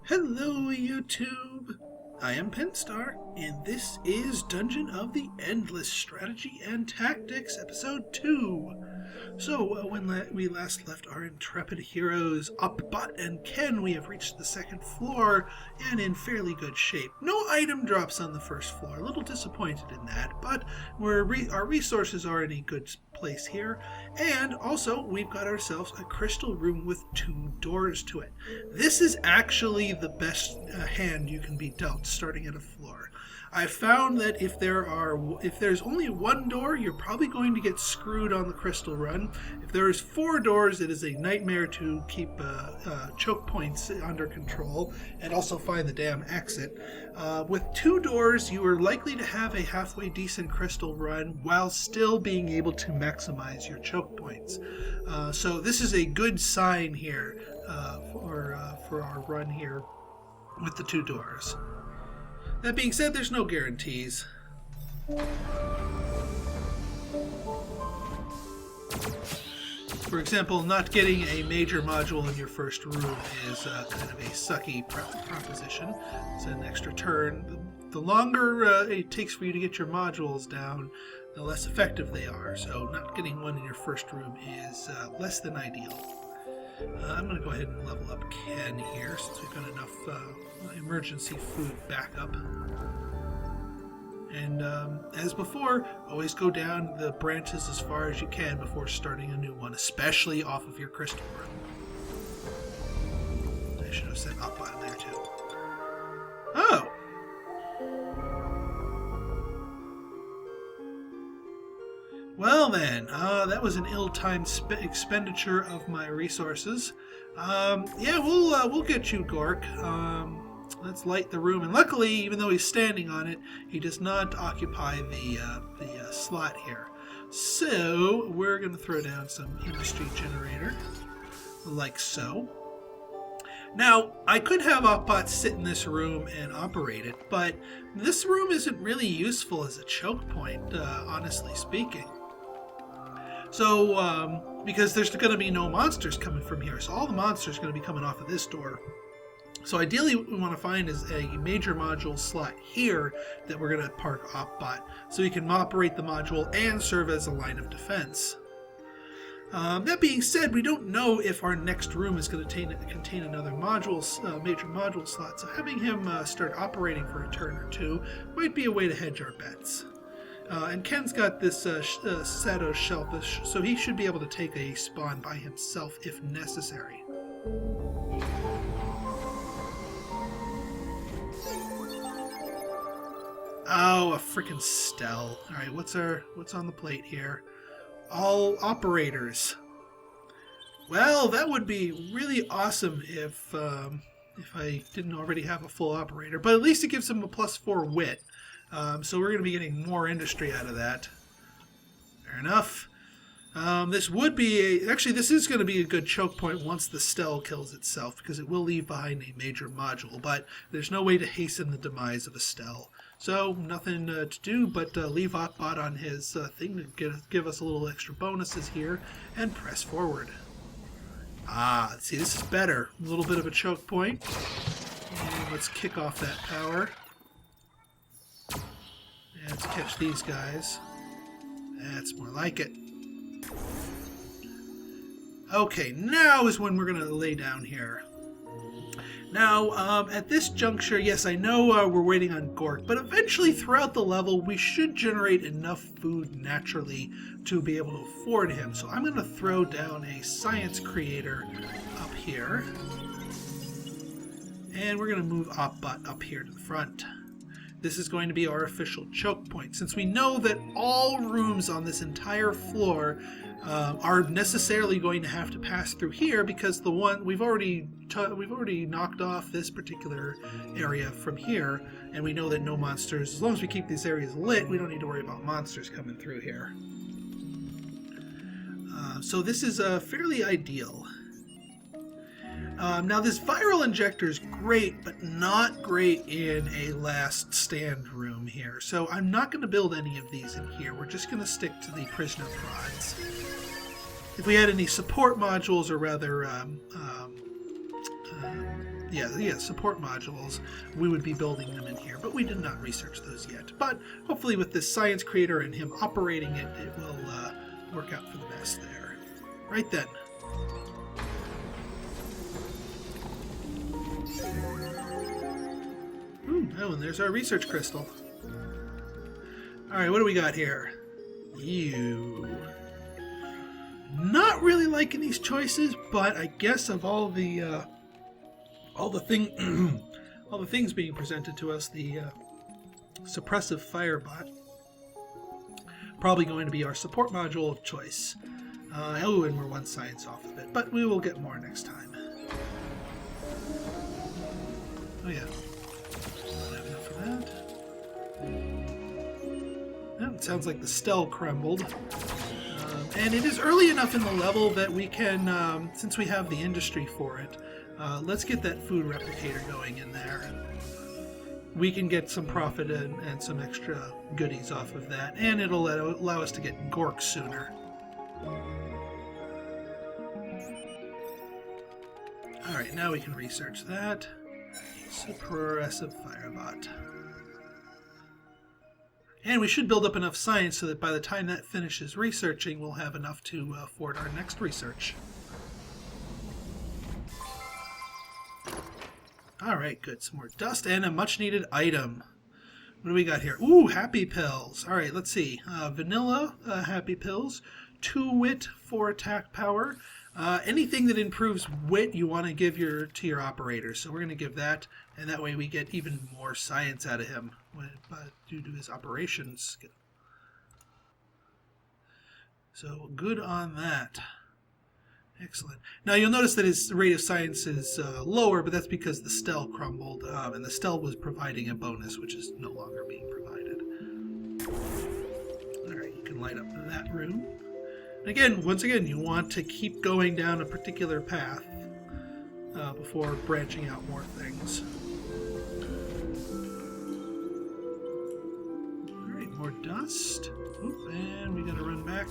Hello, YouTube! I am Penstar, and this is Dungeon of the Endless Strategy and Tactics, Episode 2. So, when we last left our intrepid heroes Upbot and Ken, we have reached the second floor and in fairly good shape. No item drops on the first floor. A little disappointed in that, but our resources are in a good place here. And also, we've got ourselves a crystal room with 2 doors to it. This is actually the best hand you can be dealt starting at a floor. I've found that if there's only 1 door, you're probably going to get screwed on the crystal run. If there's 4 doors, it is a nightmare to keep choke points under control and also find the damn exit. With 2 doors, you are likely to have a halfway decent crystal run while still being able to maximize your choke points. So this is a good sign here for our run here with the 2 doors. That being said, there's no guarantees. For example, not getting a major module in your first room is kind of a sucky proposition. It's an extra turn. The longer it takes for you to get your modules down, the less effective they are. So not getting one in your first room is less than ideal. I'm going to go ahead and level up Ken here since we've got enough emergency food backup. And as before, always go down the branches as far as you can before starting a new one, especially off of your crystal room. I should have set up on there too. Oh! Well then, that was an ill-timed expenditure of my resources. Yeah, we'll get you, Gork. Let's light the room. And luckily, even though he's standing on it, he does not occupy the slot here. So we're going to throw down some industry generator, like so. Now, I could have Opbot sit in this room and operate it, but this room isn't really useful as a choke point, honestly speaking. So, because there's going to be no monsters coming from here, so all the monsters are going to be coming off of this door. So ideally what we want to find is a major module slot here that we're going to park Opbot, so we can operate the module and serve as a line of defense. That being said, we don't know if our next room is going to contain another major module slot, so having him start operating for a turn or 2 might be a way to hedge our bets. And Ken's got this Shadow Shellfish, so he should be able to take a spawn by himself if necessary. Oh, a freaking Stell. Alright, what's on the plate here? All operators. Well, that would be really awesome if I didn't already have a full operator, but at least it gives him a +4 wit. So we're going to be getting more industry out of that. Fair enough. This is going to be a good choke point once the Stell kills itself, because it will leave behind a major module, but there's no way to hasten the demise of a Stell. So nothing to do but leave Opbot on his thing to give us a little extra bonuses here, and press forward. See, this is better. A little bit of a choke point. And let's kick off that power. And let's catch these guys. That's more like it. Okay, now is when we're going to lay down here. Now, at this juncture, yes, I know we're waiting on Gork, but eventually throughout the level, we should generate enough food naturally to be able to afford him. So I'm going to throw down a science creator up here. And we're going to move Opbot up here to the front. This is going to be our official choke point, since we know that all rooms on this entire floor are necessarily going to have to pass through here, because the one we've already knocked off this particular area from here, and we know that no monsters, as long as we keep these areas lit, we don't need to worry about monsters coming through here. So this is fairly ideal. Now this viral injector is great, but not great in a last stand room here. So I'm not going to build any of these in here. We're just going to stick to the prisoner prods. If we had any support modules, or rather yeah, support modules. We would be building them in here, but we did not research those yet. But hopefully with this science creator and him operating it, it will work out for the best there. Right then. Oh, and there's our research crystal. Alright, what do we got here? Ew. Not really liking these choices, but I guess of all the things being presented to us, the suppressive firebot probably going to be our support module of choice. Oh, and we're one science off of it, but we will get more next time. Oh yeah, don't have enough for that. Oh, it sounds like the Stell crumbled. And it is early enough in the level that we can, since we have the industry for it, let's get that food replicator going in there. We can get some profit and some extra goodies off of that, and it'll allow us to get Gork sooner. Alright, now we can research that. Suppressive firebot. And we should build up enough science so that by the time that finishes researching, we'll have enough to afford our next research. Alright, good. Some more dust and a much-needed item. What do we got here? Ooh, happy pills. Alright, let's see. Vanilla happy pills. 2 wit for attack power. Anything that improves wit you want to give to your operator. So we're going to give that, and that way we get even more science out of him due to his operations skill. So good on that. Excellent. Now you'll notice that his rate of science is lower, but that's because the Stell crumbled, and the Stell was providing a bonus, which is no longer being provided. Alright, you can light up that room. Again, once again, you want to keep going down a particular path before branching out more things. Alright, more dust. Oop, and we gotta run back.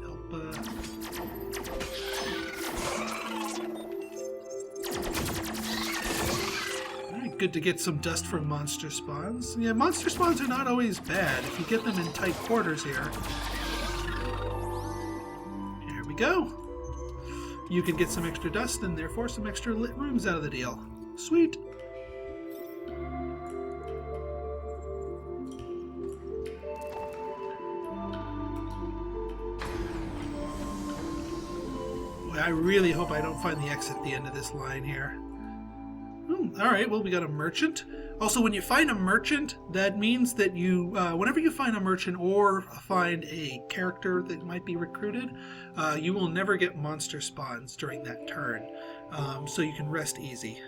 Help. Alright, good to get some dust from monster spawns. Yeah, monster spawns are not always bad if you get them in tight quarters here. Go. You can get some extra dust and therefore some extra lit rooms out of the deal. Sweet. Boy, I really hope I don't find the exit at the end of this line here. Alright, well, we got a merchant. Also, when you find a merchant, that means that you, whenever you find a merchant or find a character that might be recruited, you will never get monster spawns during that turn. So you can rest easy.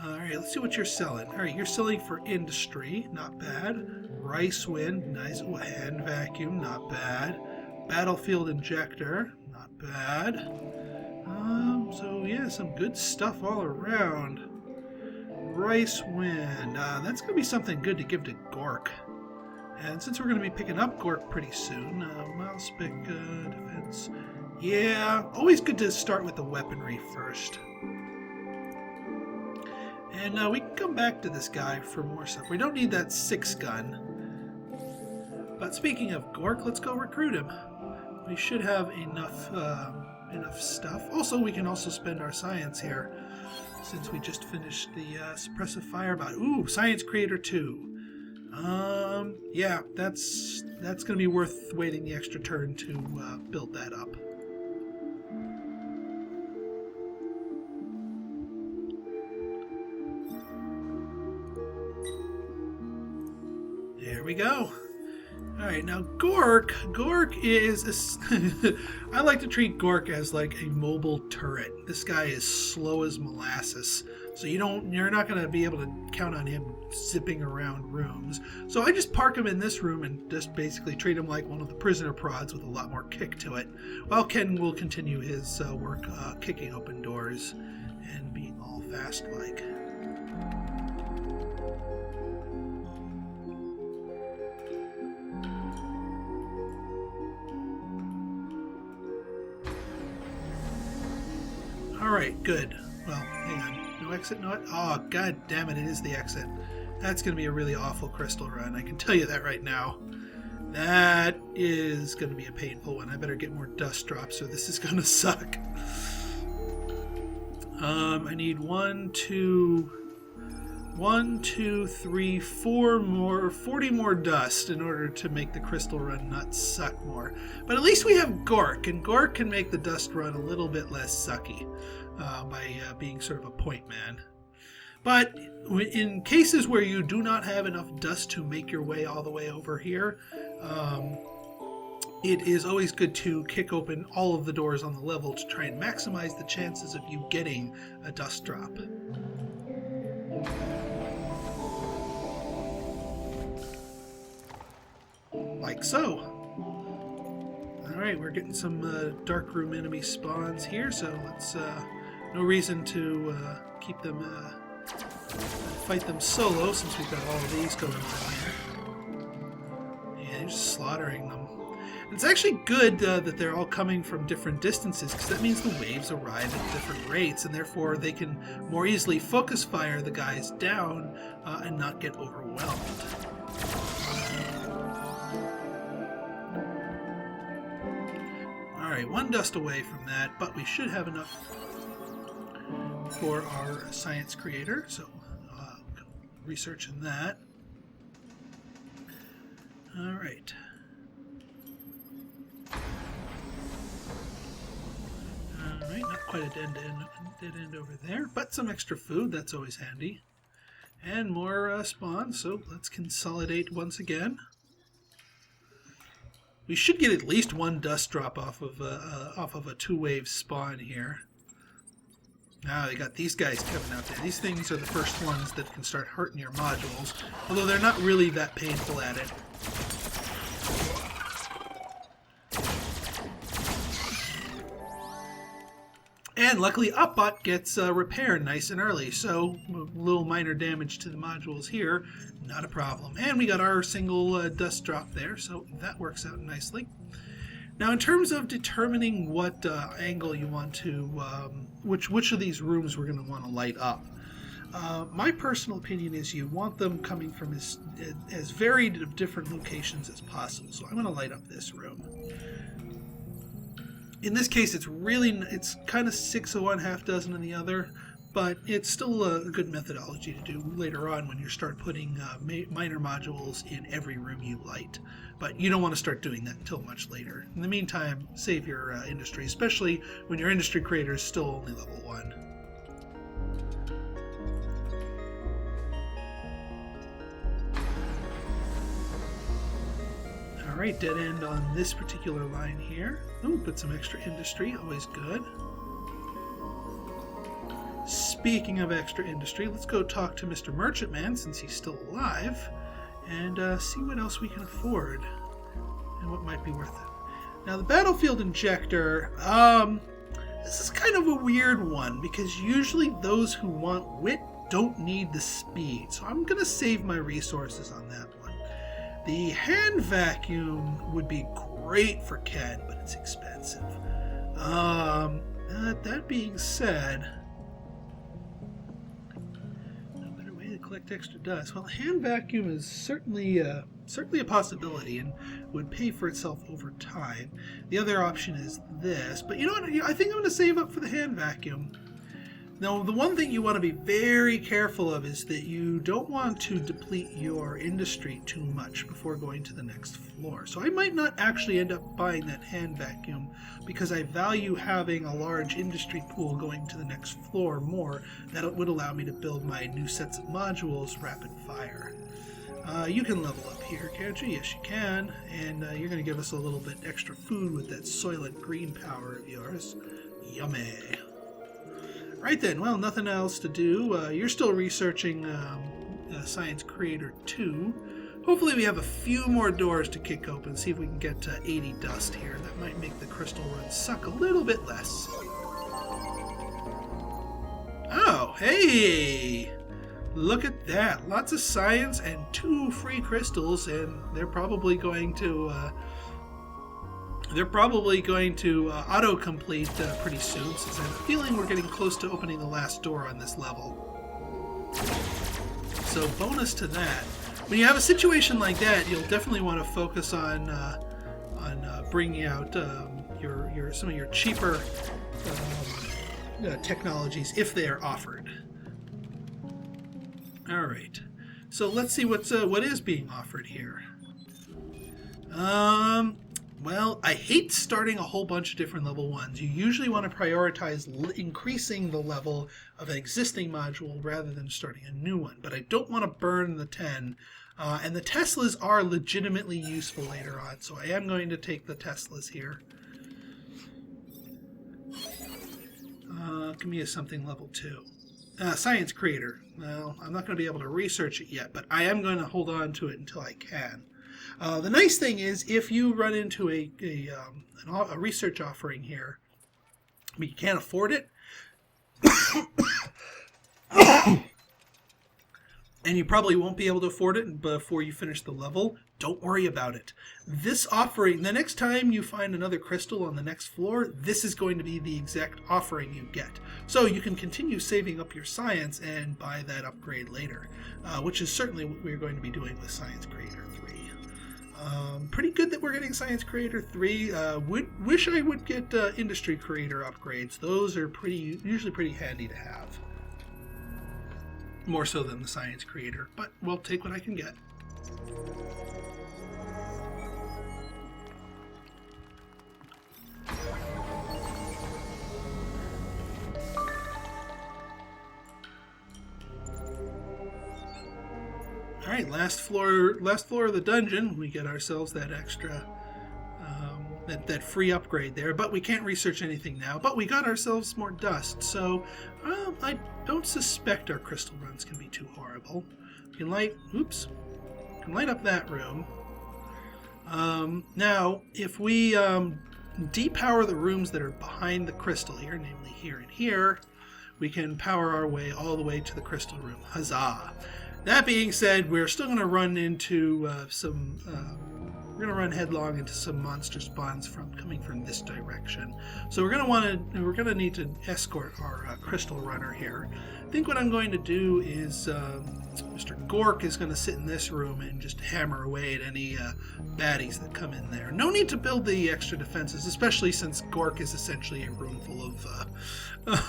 Alright, let's see what you're selling. Alright, you're selling for industry, not bad. Rice wind, nice. Ooh, hand vacuum, not bad. Battlefield injector, not bad. So yeah, some good stuff all around. Rice wind, that's going to be something good to give to Gork. And since we're going to be picking up Gork pretty soon, mouse pick, defense. Yeah, always good to start with the weaponry first. And we can come back to this guy for more stuff. We don't need that 6 gun. But speaking of Gork, let's go recruit him. We should have enough stuff. Also, we can also spend our science here, since we just finished the suppressive firebot. Ooh, science creator 2. Yeah, that's going to be worth waiting the extra turn to build that up. There we go. Alright, now Gork is I like to treat Gork as like a mobile turret. This guy is slow as molasses. So you're not going to be able to count on him zipping around rooms. So I just park him in this room and just basically treat him like one of the prisoner prods with a lot more kick to it. While Ken will continue his work kicking open doors and being all fast-like. Alright, good. Well, hang on. No exit, no... Oh, god damn it, it is the exit. That's going to be a really awful crystal run. I can tell you that right now. That is going to be a painful one. I better get more dust drops or this is going to suck. I need 1, 2, 3, 4 more, 40 more dust in order to make the crystal run not suck more. But at least we have Gork, and Gork can make the dust run a little bit less sucky by being sort of a point man. But in cases where you do not have enough dust to make your way all the way over here, it is always good to kick open all of the doors on the level to try and maximize the chances of you getting a dust drop. Like so. Alright, we're getting some dark room enemy spawns here, so let's no reason to keep them fight them solo since we've got all of these going on here. Yeah, they're just slaughtering them. It's actually good that they're all coming from different distances, because that means the waves arrive at different rates, and therefore they can more easily focus fire the guys down and not get overwhelmed. Alright, 1 dust away from that, but we should have enough for our science creator, so researching that. Alright. Alright, not quite a dead end over there, but some extra food, that's always handy. And more spawns, so let's consolidate once again. We should get at least 1 dust drop off of a 2-wave spawn here. Now they got these guys coming out there. These things are the first ones that can start hurting your modules, although they're not really that painful at it. And luckily Upbot gets repaired nice and early, so a little minor damage to the modules here, not a problem. And we got our single dust drop there, so that works out nicely. Now in terms of determining what angle you want to, which of these rooms we're going to want to light up, my personal opinion is you want them coming from as varied of different locations as possible. So I'm going to light up this room. In this case, it's kind of 6 of one, half dozen of the other, but it's still a good methodology to do later on when you start putting minor modules in every room you light. But you don't want to start doing that until much later. In the meantime, save your industry, especially when your industry creator is still only level 1. Alright, dead end on this particular line here. Ooh, put some extra industry, always good. Speaking of extra industry, let's go talk to Mr. Merchantman since he's still alive and see what else we can afford and what might be worth it. Now the battlefield injector, this is kind of a weird one because usually those who want wit don't need the speed, so I'm going to save my resources on that one. The hand vacuum would be great for Ken, but it's expensive. That being said, no better way to collect extra dust. Well, the hand vacuum is certainly a possibility and would pay for itself over time. The other option is this, but you know what? I think I'm going to save up for the hand vacuum. Now, the one thing you want to be very careful of is that you don't want to deplete your industry too much before going to the next floor. So I might not actually end up buying that hand vacuum because I value having a large industry pool going to the next floor more. That would allow me to build my new sets of modules rapid fire. You can level up here, can't you? Yes, you can. And you're going to give us a little bit extra food with that Soylent Green power of yours. Yummy. Right then, well, nothing else to do. You're still researching Science Creator 2. Hopefully we have a few more doors to kick open, see if we can get to 80 dust here. That might make the crystal run suck a little bit less. Oh, hey! Look at that. Lots of science and 2 free crystals, and they're probably going to They're probably going to auto-complete pretty soon, since I have a feeling we're getting close to opening the last door on this level. So bonus to that. When you have a situation like that, you'll definitely want to focus on bringing out some of your cheaper technologies if they are offered. All right, so let's see what is being offered here. Well, I hate starting a whole bunch of different level 1s. You usually want to prioritize increasing the level of an existing module rather than starting a new one. But I don't want to burn the 10. And the Teslas are legitimately useful later on, so I am going to take the Teslas here. Give me something level 2. Science Creator. Well, I'm not going to be able to research it yet, but I am going to hold on to it until I can. The nice thing is, if you run into a research offering here, but you can't afford it, and you probably won't be able to afford it before you finish the level, don't worry about it. This offering, the next time you find another crystal on the next floor, this is going to be the exact offering you get. So you can continue saving up your science and buy that upgrade later, which is certainly what we're going to be doing with Science Creator 3. Pretty good that we're getting Science Creator 3. Wish I would get Industry Creator upgrades. Those are usually pretty handy to have. More so than the Science Creator, but we'll take what I can get. All right, last floor of the dungeon. We get ourselves that extra, that free upgrade there. But we can't research anything now. But we got ourselves more dust, so I don't suspect our crystal runs can be too horrible. We can light up that room. Now, if we depower the rooms that are behind the crystal here, namely here and here, we can power our way all the way to the crystal room. Huzzah! That being said, we're still going to run into we're going to run headlong into some monster spawns coming from this direction. So we're going to need to escort our crystal runner here. I think what I'm going to do is Mr. Gork is going to sit in this room and just hammer away at any baddies that come in there. No need to build the extra defenses, especially since Gork is essentially a room full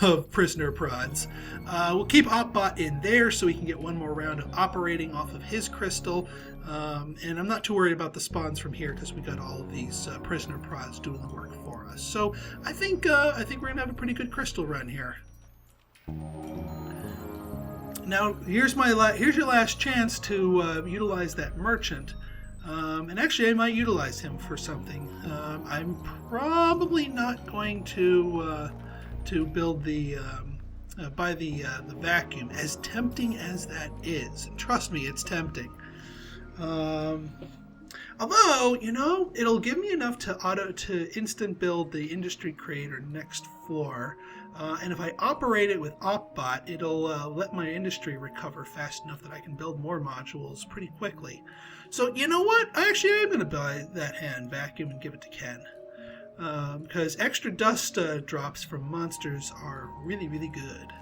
of prisoner prods. We'll keep Opbot in there so we can get one more round of operating off of his crystal. And I'm not too worried about the spawns from here because we got all of these prisoner prods doing the work for us. So I think we're gonna have a pretty good crystal run here. Now here's your last chance to utilize that merchant. And actually, I might utilize him for something. I'm probably not going to build buy the vacuum, as tempting as that is. And trust me, it's tempting. Although, it'll give me enough to instant build the Industry Creator next floor. And if I operate it with Opbot, it'll let my industry recover fast enough that I can build more modules pretty quickly. So, you know what? I actually am going to buy that hand vacuum and give it to Ken. Because extra dust drops from monsters are really, really good.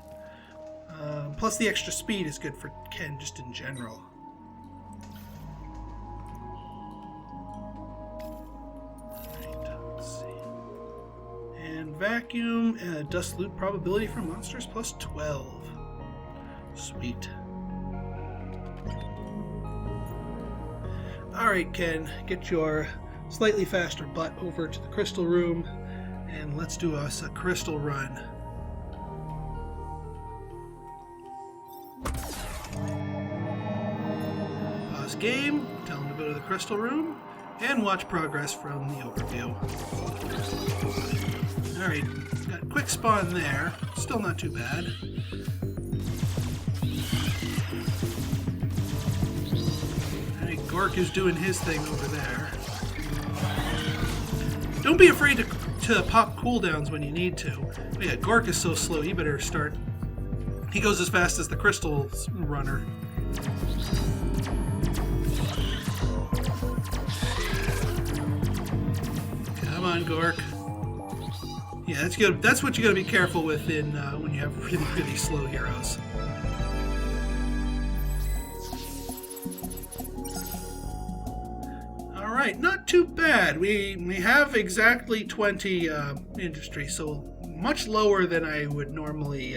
Plus the extra speed is good for Ken just in general. Vacuum, dust loot probability for monsters plus 12. Sweet. Alright, Ken, get your slightly faster butt over to the crystal room, and let's do us a crystal run. Pause game, tell him to go to the crystal room, and watch progress from the overview. Alright, got a quick spawn there. Still not too bad. Alright, Gork is doing his thing over there. Don't be afraid to pop cooldowns when you need to. Oh yeah, Gork is so slow, you better start. He goes as fast as the crystal runner. Come on, Gork. Yeah, that's good. That's what you got to be careful with in when you have really, really slow heroes. All right, not too bad. We have exactly 20 industry, so much lower than I would normally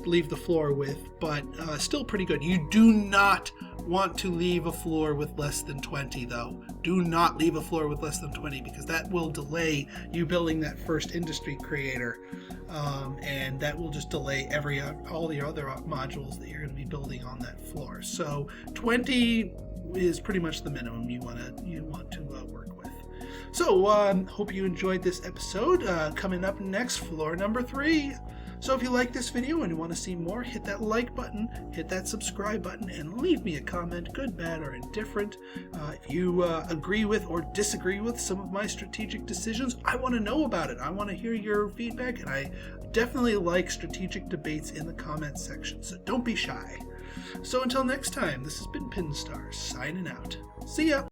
leave the floor with, but still pretty good. You do not want to leave a floor with less than 20, though. Do not leave a floor with less than 20, because that will delay you building that first industry creator, and that will just delay all the other modules that you're going to be building on that floor. So 20 is pretty much the minimum you want to work with. So hope you enjoyed this episode. Coming up next, floor number 3. So if you like this video and you want to see more, hit that like button, hit that subscribe button, and leave me a comment, good, bad, or indifferent. If you agree with or disagree with some of my strategic decisions, I want to know about it. I want to hear your feedback, and I definitely like strategic debates in the comments section, so don't be shy. So until next time, this has been Pinstar, signing out. See ya!